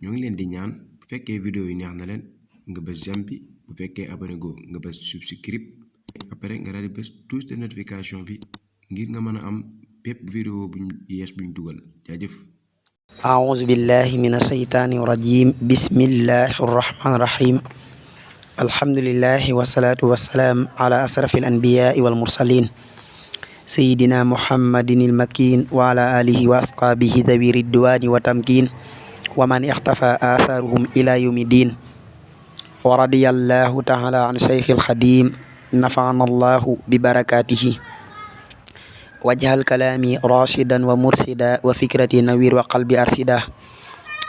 ñoo ngi leen di ñaan bu fekkee vidéo yi neex na leen nga bës j'aime bi bu fekkee abonné go nga bës subscribe après nga daal di bës touche de notification bi ngir nga mën a am bépp vidéo buñ yees buñ dugal jaajëf. أعوذ بالله من الشيطان الرجيم بسم الله الرحمن الرحيم الحمد لله والصلاة والسلام على أشرف الأنبياء والمرسلين سيدنا محمد المكين وعلى آله وأصحابه ذوي الرضوان والتمكين ومن اختفى آثارهم إلى يوم الدين ورضي الله تعالى عن شيخ الخديم نفعنا الله ببركاته واجعل كلامي راشدا ومرشدا وفكرتي نوير وقلبي أرشدا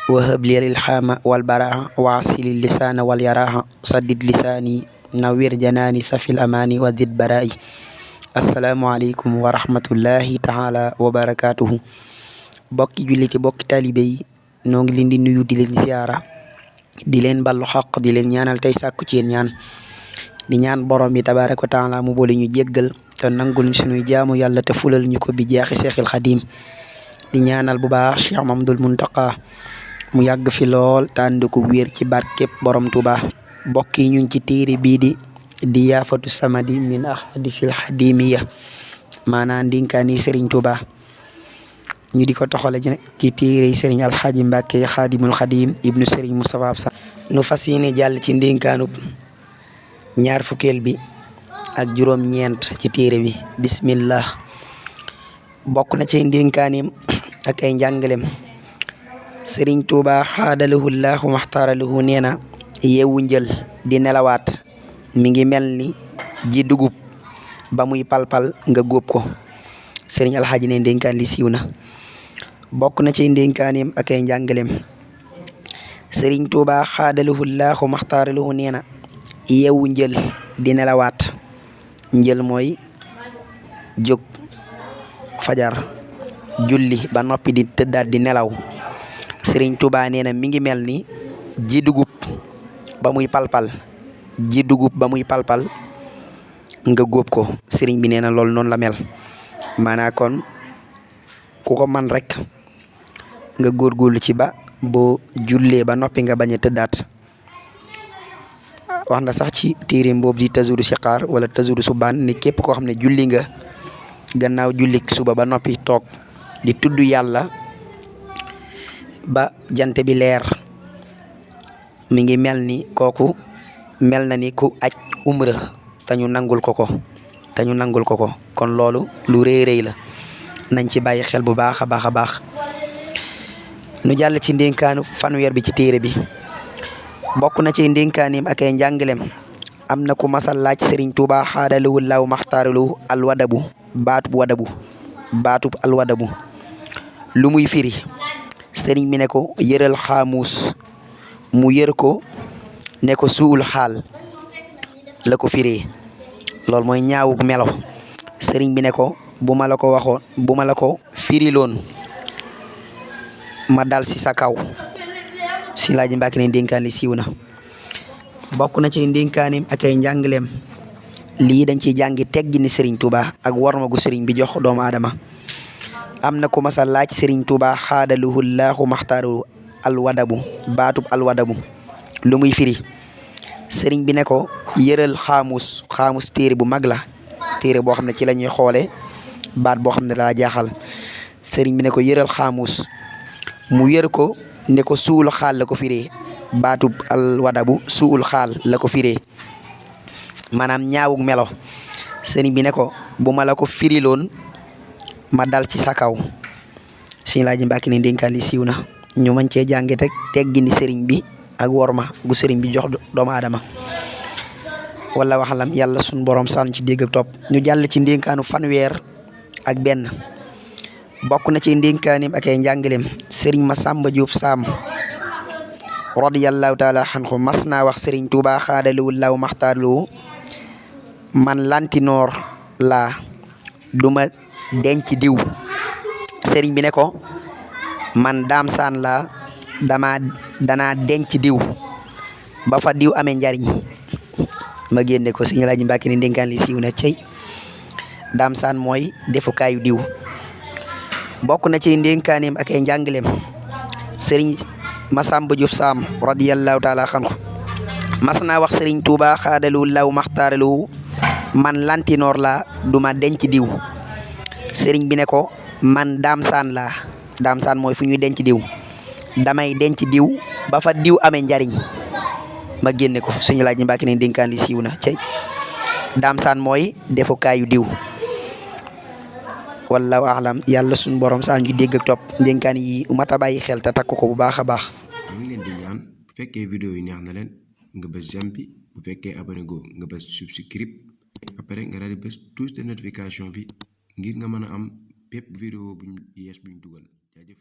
وهب لي الإلهام والبراءة وعسل اللسان واليراها سدد لساني نوير جناني سفي الأماني وزد برائي السلام عليكم ورحمة الله تعالى وبركاته bokki julli ci bokki taalibe yi noo ngi leen di nuyu di leen ziyaara di leen ballu xaq di leen ñaanal tey sàkku ci yéen ñaan di ñaan borom bi tabaaraka wa taala mu boole ñu jéggal te nangul ñu sunuy jaamu yàlla te fulal ñu ko bi jaaxi seexil xadim di ñaanal bu baax Cheikh Mamadul Muntaqa mu yàgg fi lool te ànd ko wér ci barkeb borom Tuuba mbokk yi ñu ngi ci téere bii di yaafatu samadi min ahadisil xadimiya maanaam ndinkaani Serigne Touba ñu di ko toxale ci téere Serigne Alxaaji Mbàkke xaadimul xadim ibnu Serigne Moustapha Absa nu fas yéene jàll ci ndinkaanub ñaar fukkeel bi ak juróom ñeent ci téere bi bismillah bokk na ci ndénkaanim ak ay njàngalem Sëriñ Tuuba xaadalahu llahu maxtaaralahu nee na yeewu njël di nelawaat mi ngi mel ni ji dugub ba muy palpal nga góob ko Sëriñ Alxaaji ne ndénkaan li siiw na bokk na ci ndénkaanim ak ay njàngalem Sëriñ Tuuba xaadalahu llahu maxtaaralahu nee na yeewu njël di nelawaat njël mooy jóg fajar julli ba noppi di tëddaat di nelaw Sëriñ Tuuba nee na mi ngi mel ni ji dugub ba muy palpal ji dugub ba muy palpal nga góob ko sëriñ bi nee na loolu noonu la mel maanaa kon ku ko man rek nga góorgóorlu ci ba boo jullee ba noppi nga bañ a tëddaat wax na sax ci téereem boobu di tazuru siqaar wala tazuru subaan ni képp koo xam ne julli nga gannaaw julli suba ba noppi toog di tudd yàlla ba jant bi leer mi ngi mel ni kooku mel na ni ku aj umra te ñu nangul ko ko kon loolu lu rëy rëy la nañ ci bàyyi xel bu baax a baax a baax nu jàll ci ndénkaanu fanweer bi ci téere bi bokk na ci ndénkaanim ak ay njàngalem am na ku masal laaj Sëriñ Tuuba xaadaluwu law maxtaaralu alwadabu baatub alwadabu lu muy firi sëriñ mi ne ko yëral xaamuus mu yër ko ne ko suul xaal la ko firee loolu mooy ñaawuk melo sëriñ bi ne ko bu ma la ko firiloon ma dal si sa kaw si laaji Mbàkke ne ndénkaan li siiw na bokk na ci ndénkaanim ak ay njàngaleem lii dañ ciy jàngi teggi ni Sëriñ Tuuba ak warma gu sëriñ bi jox doomu aadama am na ku masa laaj Sëriñ Tuuba xaadaluhu laahu maxtaaru alwadabu baatub alwadabu lu muy firi sëriñ bi ne ko yëral xaamus téere bu mag la téere boo xam ne ci la ñuy xoole baat boo xam ne daa jaaxal sëriñ bi ne ko yëral xaamus mu yër ko ne ko suul xaal la ko firee baatub alwadabu suul xaal la ko firee maanaam ñaawug melo sëriñ bi ne ko bu ma la ko firiloon ma dal ci sa kaw Sëriñ Laaji Mbàkke ne ndénkaan li siiw na ñu mën cee jànge teg teggini sëriñ bi ak worma gu sëriñ bi jox doomu aadama wala waxalam yàlla sun borom sànn ci dégg ak topp ñu jàll ci ndénkaanu fanweer ak benn bokk na ci ndénkaanim ak ay njàngaleem sëriñ Masamba Jóob Saam radiyallahu taala anhu mas naa wax Sëriñ Tuuba xaadaluwu law maxtaarlu man lantinoor laa duma denc diw sëriñ bi ne ko man daam saan laa danaa denc diw ba fa diw amee njariñ ma génne ko Sëriñ Laaji Mbàkke ne ndénkaan li siiw na cey daam saan mooy defukaayu diw bokk na ci ndénkaaneem ak ay njàngaleem sëriñ Masamba Diop Sam radiyallahu taala xanhu mas naa wax Serigne Touba xaadalu law maxtaaralu man lantinoor la duma denc diw Serigne bi ne ko man daamsaan la daamsaan mooy fu ñuy denc diw damay denc diw ba fa diw amee njariñ ma génne ko suñu laaj ñi mbàkki ne dénkaan li siiw na cey daamsaan mooy defukaayu diw wallahu a'lam yàlla suñu borom saa ñu dégg ak topp dénkaan yi mata bàyyi xel te takk ko bu baax a baax. ñu ngi leen di ñaan bu fekkee vidéo yi neex na leen nga bës j'aime bi bu fekkee abonné go nga bës subscribe après nga daal di bës touche de notification bi ngir nga mën a am bépp vidéo buñ yees buñ dugal jaajëf.